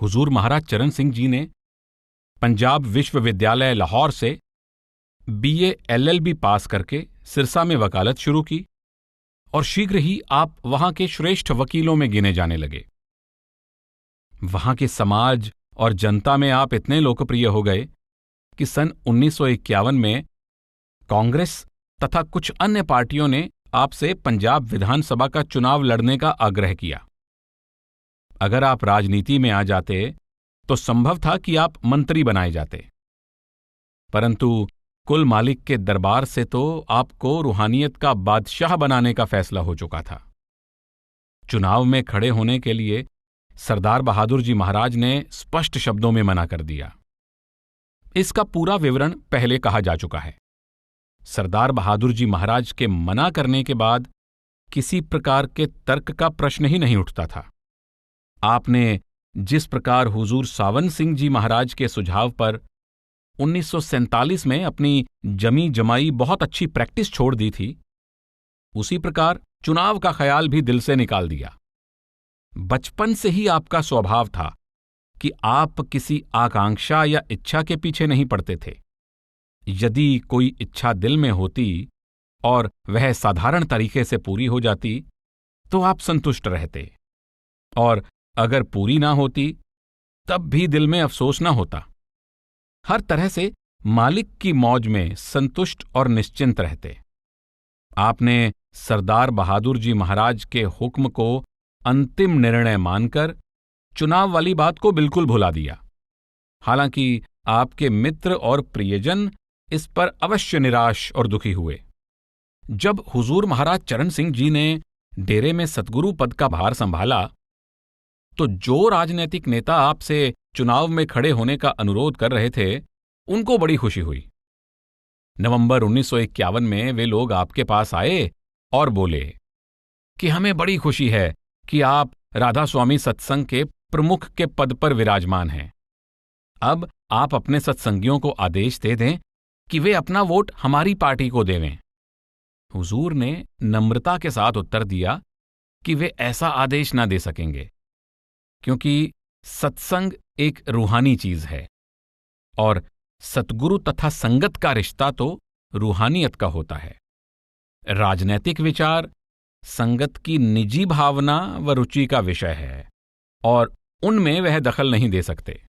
हुजूर महाराज चरण सिंह जी ने पंजाब विश्वविद्यालय लाहौर से BA LLB पास करके सिरसा में वकालत शुरू की और शीघ्र ही आप वहां के श्रेष्ठ वकीलों में गिने जाने लगे। वहां के समाज और जनता में आप इतने लोकप्रिय हो गए कि सन 1951 में कांग्रेस तथा कुछ अन्य पार्टियों ने आपसे पंजाब विधानसभा का चुनाव लड़ने का आग्रह किया। अगर आप राजनीति में आ जाते तो संभव था कि आप मंत्री बनाए जाते, परंतु कुल मालिक के दरबार से तो आपको रूहानियत का बादशाह बनाने का फैसला हो चुका था। चुनाव में खड़े होने के लिए सरदार बहादुर जी महाराज ने स्पष्ट शब्दों में मना कर दिया। इसका पूरा विवरण पहले कहा जा चुका है। सरदार बहादुर जी महाराज के मना करने के बाद किसी प्रकार के तर्क का प्रश्न ही नहीं उठता था। आपने जिस प्रकार हुजूर सावन सिंह जी महाराज के सुझाव पर 1947 में अपनी जमी जमाई बहुत अच्छी प्रैक्टिस छोड़ दी थी, उसी प्रकार चुनाव का ख्याल भी दिल से निकाल दिया। बचपन से ही आपका स्वभाव था कि आप किसी आकांक्षा या इच्छा के पीछे नहीं पड़ते थे। यदि कोई इच्छा दिल में होती और वह साधारण तरीके से पूरी हो जाती तो आप संतुष्ट रहते, और अगर पूरी ना होती तब भी दिल में अफसोस ना होता। हर तरह से मालिक की मौज में संतुष्ट और निश्चिंत रहते। आपने सरदार बहादुर जी महाराज के हुक्म को अंतिम निर्णय मानकर चुनाव वाली बात को बिल्कुल भुला दिया। हालांकि आपके मित्र और प्रियजन इस पर अवश्य निराश और दुखी हुए। जब हुजूर महाराज चरण सिंह जी ने डेरे में सतगुरु पद का भार संभाला तो जो राजनीतिक नेता आपसे चुनाव में खड़े होने का अनुरोध कर रहे थे, उनको बड़ी खुशी हुई। नवंबर 1951 में वे लोग आपके पास आए और बोले कि हमें बड़ी खुशी है कि आप राधा स्वामी सत्संग के प्रमुख के पद पर विराजमान हैं। अब आप अपने सत्संगियों को आदेश दे दें कि वे अपना वोट हमारी पार्टी को देवें। हुजूर ने नम्रता के साथ उत्तर दिया कि वे ऐसा आदेश ना दे सकेंगे, क्योंकि सत्संग एक रूहानी चीज है और सतगुरु तथा संगत का रिश्ता तो रूहानियत का होता है। राजनैतिक विचार संगत की निजी भावना व रुचि का विषय है और उनमें वह दखल नहीं दे सकते।